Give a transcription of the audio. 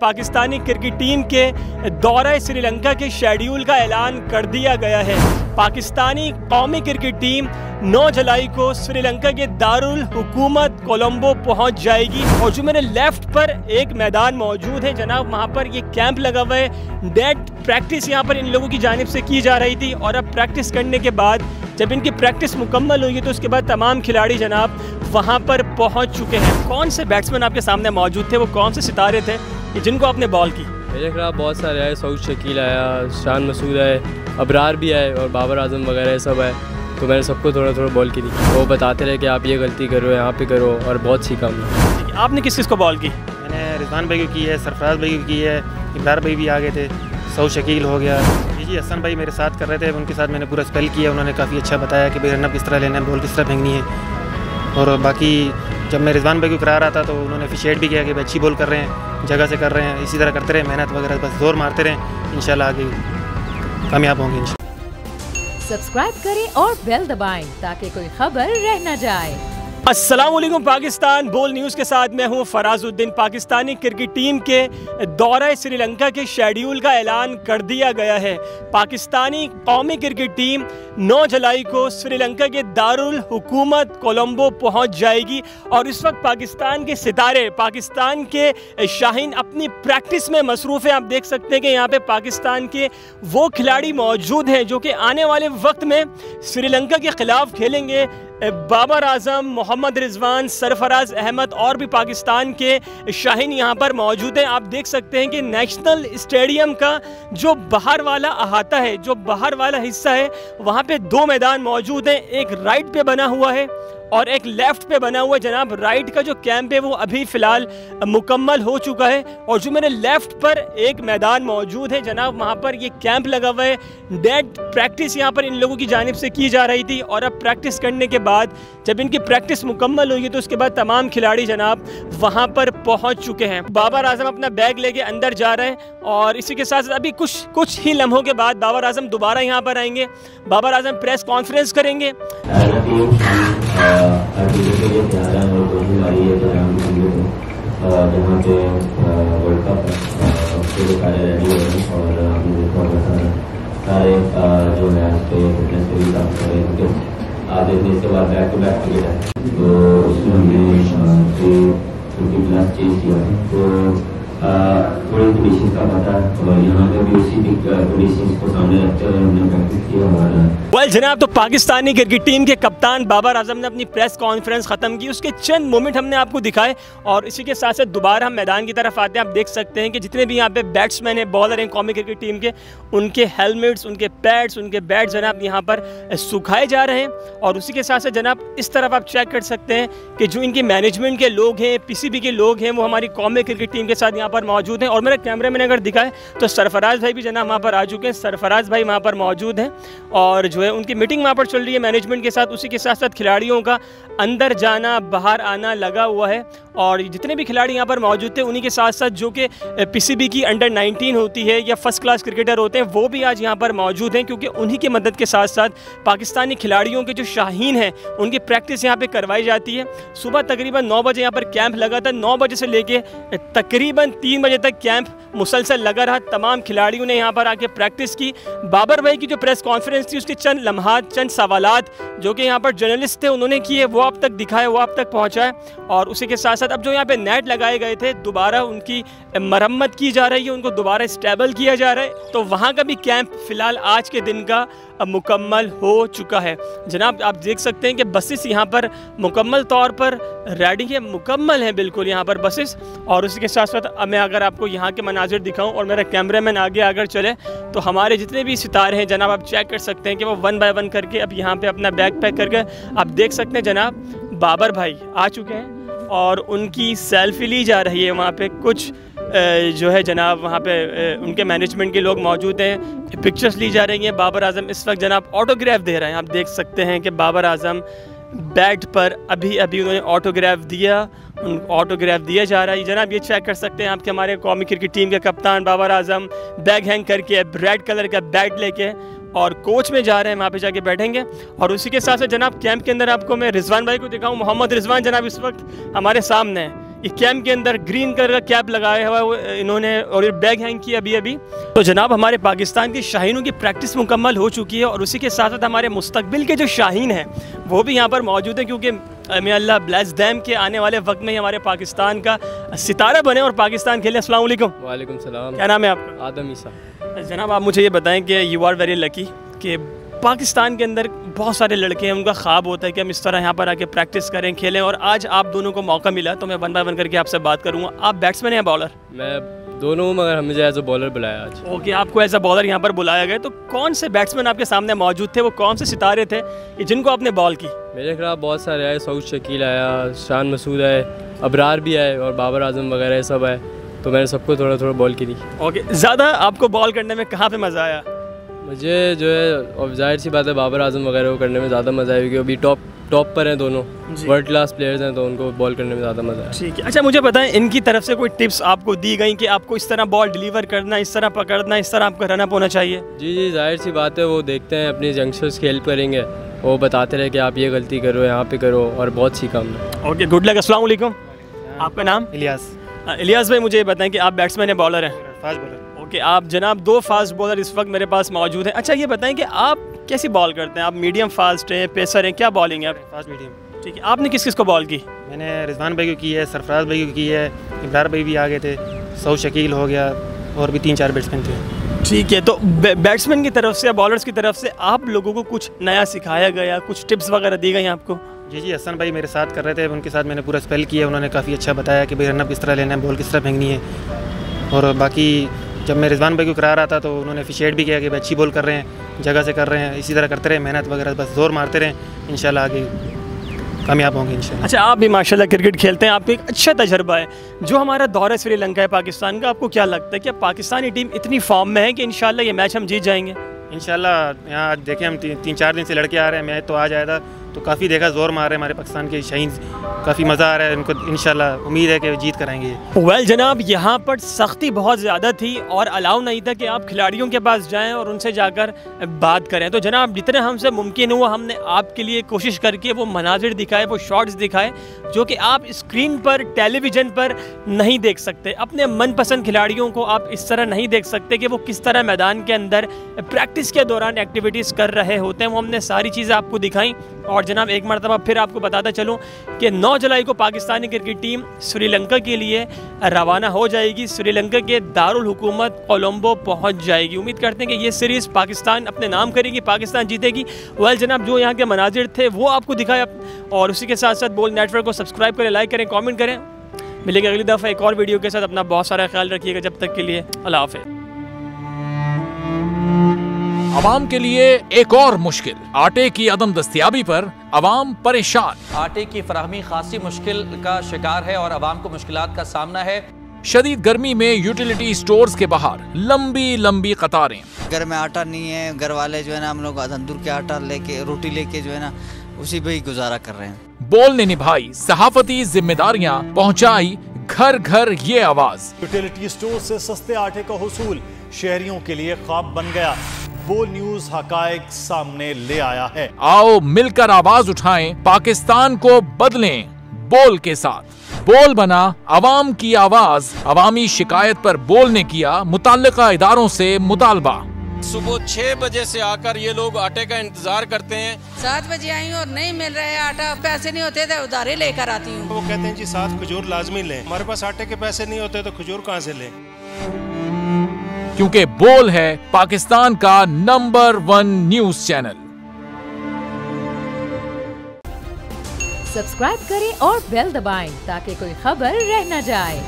Pakistani cricket team के दौरे श्रीलंका के शेड्यूल का ऐलान कर दिया गया है। पाकिस्तानी कौमी क्रिकेट टीम 9 जुलाई को श्रीलंका के दारुल हुकूमत कोलंबो पहुंच जाएगी। और जो मेरे लेफ्ट पर एक मैदान मौजूद है जनाब, वहां पर ये कैंप लगा हुआ है। डेट प्रैक्टिस यहां पर इन लोगों की जानिब से की जा रही थी और अब प्रैक्टिस करने के बाद जब इनकी प्रैक्टिस मुकम्मल हुई तो उसके बाद तमाम खिलाड़ी जनाब वहां पर पहुंच चुके हैं। कौन से बैट्समैन आपके सामने मौजूद थे, वो कौन से सितारे थे जिनको आपने बॉल की? मेरे खिलाफ बहुत सारे आए, सऊद शकील आया, शान मसूद आए, अबरार भी आए और बाबर आजम वगैरह सब आए। तो मैंने सबको थोड़ा थोड़ा बॉल की थी। वो बताते रहे कि आप ये गलती करो, यहाँ पे करो, और बहुत सीखा हमने। आपने किस किस को बॉल की? मैंने रिजवान भाई को की है, सरफराज भाई को की है, इमरान भाई भी आ गए थे, सऊद शकील हो गया, जी हसन भाई मेरे साथ कर रहे थे, उनके साथ मैंने पूरा स्पेल किया। उन्होंने काफ़ी अच्छा बताया कि भाई रनअप किस तरह लेना है, बॉल किस तरह फेंकनी है। और बाकी जब मैं रिजवान भाई को करा रहा था तो उन्होंने अप्रिशिएट भी किया कि भाई अच्छी बॉल कर रहे हैं, जगह से कर रहे हैं, इसी तरह करते रहे, मेहनत वगैरह बस जोर मारते रहें, इंशाल्लाह आगे कामयाब होंगे इंशाल्लाह। सब्सक्राइब करें और बेल दबाएं ताकि कोई खबर रह न जाए। अस्सलामुअलैकुम पाकिस्तान बोल न्यूज़ के साथ मैं हूं फराजुद्दीन। पाकिस्तानी क्रिकेट टीम के दौरे श्रीलंका के शेड्यूल का ऐलान कर दिया गया है। पाकिस्तानी कौमी क्रिकेट टीम 9 जुलाई को श्रीलंका के दारुल हुकूमत कोलंबो पहुंच जाएगी और इस वक्त पाकिस्तान के सितारे, पाकिस्तान के शाहीन अपनी प्रैक्टिस में मसरूफ़ हैं। आप देख सकते हैं कि यहाँ पे पाकिस्तान के वो खिलाड़ी मौजूद हैं जो कि आने वाले वक्त में श्रीलंका के ख़िलाफ़ खेलेंगे। बाबर आजम, मोहम्मद रिजवान, सरफराज अहमद और भी पाकिस्तान के शाहीन यहाँ पर मौजूद हैं। आप देख सकते हैं कि नेशनल स्टेडियम का जो बाहर वाला अहाता है, जो बाहर वाला हिस्सा है, वहाँ पे 2 मैदान मौजूद हैं। एक राइट पे बना हुआ है और एक लेफ़्ट पे बना हुआ है। जनाब राइट का जो कैंप है वो अभी फ़िलहाल मुकम्मल हो चुका है और जो मेरे लेफ़्ट पर एक मैदान मौजूद है जनाब, वहाँ पर ये कैंप लगा हुआ है। डेट प्रैक्टिस यहाँ पर इन लोगों की जानिब से की जा रही थी और अब प्रैक्टिस करने के बाद जब इनकी प्रैक्टिस मुकम्मल हुई तो उसके बाद तमाम खिलाड़ी जनाब वहाँ पर पहुँच चुके हैं। बाबर आजम अपना बैग लेके अंदर जा रहे हैं और इसी के साथ अभी कुछ ही लम्हों के बाद बाबर आजम दोबारा यहाँ पर आएंगे। बाबर आजम प्रेस कॉन्फ्रेंस करेंगे। जहाँ पे वर्ल्ड कप उसके लिए सारे रेडी हो रहे हैं और हमने देखा सारे जो है उस पर फिटनेस पे भी काम कर रहे हैं क्योंकि आज इसके बाद बैक टू बैक क्रिकेट है तो उसमें हमने 20+ चेंज किया है। तो थोड़ी कंडीशन का पता है और यहाँ पे भी उसी कंडीशन को सामने रखते हुए हमने प्रैक्टिस किया हमारा। वेल जनाब, तो पाकिस्तानी क्रिकेट टीम के कप्तान बाबर आजम ने अपनी प्रेस कॉन्फ्रेंस ख़त्म की, उसके चंद मोमेंट हमने आपको दिखाए और इसी के साथ साथ दोबारा हम मैदान की तरफ आते हैं। आप देख सकते हैं कि जितने भी यहाँ पे बैट्समैन हैं, बॉलर हैं कौमी क्रिकेट टीम के, उनके हेलमेट्स, उनके पैड्स, उनके बैट जनाब यहाँ पर सुखाए जा रहे हैं। और उसी के साथ साथ जनाब इस तरफ आप चेक कर सकते हैं कि जो इनके मैनेजमेंट के लोग हैं, PCB के लोग हैं, वो हमारी कौमी क्रिकेट टीम के साथ यहाँ पर मौजूद हैं। और मेरे कैमरे में अगर दिखाए तो सरफराज भाई भी जनाब वहाँ पर आ चुके हैं। सरफराज भाई वहाँ पर मौजूद हैं और जो है उनकी मीटिंग वहाँ पर चल रही है मैनेजमेंट के साथ। उसी के साथ साथ खिलाड़ियों का अंदर जाना बाहर आना लगा हुआ है और जितने भी खिलाड़ी यहाँ पर मौजूद थे उन्हीं के साथ साथ जो कि PCB की अंडर 19 होती है या फर्स्ट क्लास क्रिकेटर होते हैं वो भी आज यहाँ पर मौजूद हैं, क्योंकि उन्हीं की मदद के साथ साथ पाकिस्तानी खिलाड़ियों के जो शाहीन हैं उनकी प्रैक्टिस यहाँ पर करवाई जाती है। सुबह तकरीबन 9 बजे यहाँ पर कैंप लगा था। 9 बजे से लेके तकरीबन 3 बजे तक कैंप मुसलसल लगा रहा। तमाम खिलाड़ियों ने यहाँ पर आके प्रैक्टिस की। बाबर भाई की जो प्रेस कॉन्फ्रेंस थी उसके चंद लम्हात, चंद सवालात जो कि यहाँ पर जर्नलिस्ट थे उन्होंने किए, वो आप तक दिखाए, वो आप तक पहुँचाए। और उसी के साथ साथ अब जो यहाँ पे नेट लगाए गए थे दोबारा उनकी मरम्मत की जा रही है, उनको दोबारा स्टेबल किया जा रहा है। तो वहाँ का भी कैंप फ़िलहाल आज के दिन का मुकम्मल हो चुका है। जनाब आप देख सकते हैं कि बसेस यहाँ पर मुकम्मल तौर पर रेडी है, मुकम्मल है बिल्कुल यहाँ पर बसेस। और उसी के साथ साथ मैं अगर आपको यहाँ के मनाजिर दिखाऊं और मेरा कैमरामैन आगे अगर चले तो हमारे जितने भी सितारे हैं जनाब आप चेक कर सकते हैं कि वो 1 बाय 1 करके अब यहाँ पे अपना बैग पैक करके आप देख सकते हैं जनाब बाबर भाई आ चुके हैं और उनकी सेल्फी ली जा रही है। वहाँ पे कुछ जो है जनाब वहाँ पे उनके मैनेजमेंट के लोग मौजूद हैं, पिक्चर्स ली जा रही हैं। बाबर आजम इस वक्त जनाब ऑटोग्राफ दे रहे हैं। आप देख सकते हैं कि बाबर आजम बैट पर अभी उन्होंने ऑटोग्राफ दिया जा रहा है। जनाब ये चेक कर सकते हैं आपके हमारे कौमी क्रिकेट टीम के कप्तान बाबर आजम बैग हैंग करके रेड कलर का बैट लेके और कोच में जा रहे हैं, वहाँ पे जाके बैठेंगे। और उसी के साथ साथ जनाब कैंप के अंदर आपको मैं रिजवान भाई को दिखाऊँ, मोहम्मद रिजवान जनाब इस वक्त हमारे सामने हैं। ये कैंप के अंदर ग्रीन कलर का कैप लगाया हुआ है वो इन्होंने, और ये बैग हैंग किया अभी। तो जनाब हमारे पाकिस्तान के शाहीनों की प्रैक्टिस मुकम्मल हो चुकी है और उसी के साथ साथ हमारे मुस्तकबिल के जो शाहीन हैं वो भी यहाँ पर मौजूद हैं, क्योंकि मे अल्लाह ब्लेस दैम के आने वाले वक्त में ही हमारे पाकिस्तान का सितारा बने और पाकिस्तान खेले। अस्सलाम वालेकुम। वालेकुम सलाम। क्या नाम है आपका? आदम ईसा। जनाब आप मुझे ये बताएं कि यू आर वेरी लकी कि पाकिस्तान के अंदर बहुत सारे लड़के हैं, उनका ख्वाब होता है कि हम इस तरह यहाँ पर आके प्रैक्टिस करें, खेलें, और आज आप दोनों को मौका मिला तो मैं 1 बाय 1 करके आपसे बात करूँगा। आप बैट्समैन हैं या बॉलर? मैं दोनों हूँ, मगर हमें एज अ बॉलर बुलाया आज। ओके, आपको एज अ बॉलर यहाँ पर बुलाया गया। तो कौन से बैट्समैन आपके सामने मौजूद थे, वो कौन से सितारे थे कि जिनको आपने बॉल की? मेरे खिलाफ बहुत सारे आए, सऊद शकील आया, शान मसूद आए, अबरार भी आए और बाबर आजम वगैरह सब आए, तो मैंने सबको थोड़ा थोड़ा बॉल की थी। ओके, ज़्यादा आपको बॉल करने में कहाँ पे मज़ा आया? मुझे जो है, और जाहिर सी बात है, बाबर आजम वगैरह को करने में ज़्यादा मज़ा आया, क्योंकि अभी टॉप पर हैं दोनों, वर्ल्ड क्लास प्लेयर्स हैं, तो उनको बॉल करने में ज़्यादा मज़ा आया। ठीक है। अच्छा मुझे बताएं, इनकी तरफ से कोई टिप्स आपको दी गई कि आपको इस तरह बॉल डिलीवर करना, इस तरह पकड़ना, इस तरह आपको रनअप होना चाहिए? जी, जाहिर सी बात है, वो देखते हैं अपने यंगस्टर्स की हेल्प करेंगे, वो बताते रहे कि आप ये गलती करो, यहाँ पे करो, और बहुत सीखा हमने। Okay, good luck. अस्सलाम वालेकुम। आपका नाम? इलियास। इलियास भाई, मुझे ये बताएं कि आप बैट्समैन हैं, बॉलर हैं? Fast bowler. ओके, आप जनाब 2 फास्ट बॉलर इस वक्त मेरे पास मौजूद हैं। अच्छा ये बताएं कि आप कैसी बॉल करते हैं? आप मीडियम फास्ट हैं, पेसर हैं, क्या बॉलिंग है आप? Fast medium. ठीक है, आपने किस किस को बॉल की? मैंने रिजवान भाई को की है, सरफराज भाई को की है, इब्रार भाई भी आ गए थे, सऊद शकील हो गया, और भी 3-4 बैट्समैन थे। ठीक है, तो बैट्समैन की तरफ से या बॉलर्स की तरफ से आप लोगों को कुछ नया सिखाया गया, कुछ टिप्स वगैरह दी गई आपको? जी, हसन भाई मेरे साथ कर रहे थे, उनके साथ मैंने पूरा स्पेल किया, उन्होंने काफ़ी अच्छा बताया कि भाई रनअप किस तरह लेना है, बॉल किस तरह फेंकनी है। और बाकी जब मैं रिजवान भाई को करा रहा था तो उन्होंने अप्रिशिएट भी किया कि भाई अच्छी बॉल कर रहे हैं, जगह से कर रहे हैं, इसी तरह करते रहे, मेहनत वगैरह बस जोर मारते रहें, इंशाल्लाह आगे कामयाब होंगे इंशाल्लाह। अच्छा, आप भी माशाल्लाह क्रिकेट खेलते हैं, आपको एक अच्छा तजर्बा है। जो हमारा दौरा श्रीलंका है पाकिस्तान का, आपको क्या लगता है कि पाकिस्तानी टीम इतनी फॉर्म में है कि इंशाल्लाह ये मैच हम जीत जाएंगे? इंशाल्लाह। यहाँ आज देखें, हम 3-4 दिन से लड़के आ रहे हैं, मैच तो आज आया था तो काफ़ी देखा, जोर मार रहे हैं हमारे पाकिस्तान के शाहीन, काफ़ी मज़ा आ रहा है, उनको इंशाल्लाह उम्मीद है कि जीत कराएंगे। वेल जनाब, यहाँ पर सख्ती बहुत ज़्यादा थी और अलाउ नहीं था कि आप खिलाड़ियों के पास जाएं और उनसे जाकर बात करें। तो जनाब जितने हमसे मुमकिन हुआ हमने आपके लिए कोशिश करके वो मनाजिर दिखाए, वो शॉट्स दिखाए जो कि आप स्क्रीन पर, टेलीविज़न पर नहीं देख सकते। अपने मनपसंद खिलाड़ियों को आप इस तरह नहीं देख सकते कि वो किस तरह मैदान के अंदर प्रैक्टिस के दौरान एक्टिविटीज़ कर रहे होते हैं, वो हमने सारी चीज़ें आपको दिखाई। और जनाब एक मरतबा फिर आपको बताता चलूँ कि 9 जुलाई को पाकिस्तानी क्रिकेट टीम श्रीलंका के लिए रवाना हो जाएगी, श्रीलंका के दारुल हुकूमत कोलंबो पहुंच जाएगी। उम्मीद करते हैं कि ये सीरीज़ पाकिस्तान अपने नाम करेगी, पाकिस्तान जीतेगी। वेल जनाब, जो यहाँ के मनाजिर थे वो आपको दिखाया, और उसी के साथ साथ बोल नेटवर्क को सब्सक्राइब करें, लाइक करें, कॉमेंट करें। मिलेंगे अगली दफ़ा एक और वीडियो के साथ। अपना बहुत सारा ख्याल रखिएगा, जब तक के लिए अल्लाह हाफ़िज़। अवाम के लिए एक और मुश्किल, आटे की अदम दस्तयाबी पर अवाम परेशान। आटे की फराहमी खासी मुश्किल का शिकार है और अवाम को मुश्किलात का सामना है। शदीद गर्मी में यूटिलिटी स्टोर्स के बाहर लंबी लंबी कतारें। घर में आटा नहीं है, घर वाले जो है ना, हम लोग तंदूर के आटा लेके, रोटी लेके जो है ना, उसी पे ही गुजारा कर रहे हैं। बोल ने निभाई सहाफती जिम्मेदारियां, पहुंचाई घर घर ये आवाज। यूटिलिटी स्टोर से सस्ते आटे का हुसूल शहरियों के लिए ख्वाब बन गया। बोल न्यूज हकायक सामने ले आया है। आओ मिलकर आवाज उठाएं, पाकिस्तान को बदलें बोल के साथ। बोल बना अवाम की आवाज। अवामी शिकायत पर बोल ने किया मुताल्लिका इदारों से मुतालबा। सुबह 6 बजे से आकर ये लोग आटे का इंतजार करते हैं। 7 बजे आई हूँ और नहीं मिल रहा है आटा, पैसे नहीं होते थे उधारे लेकर आती हूँ। वो कहते हैं जी 7 खजूर लाजमी लें, हमारे पास आटे के पैसे नहीं होते तो खजूर कहाँ से लें? क्योंकि बोल है पाकिस्तान का नंबर 1 न्यूज चैनल। सब्सक्राइब करें और बेल दबाएं ताकि कोई खबर रह न जाए।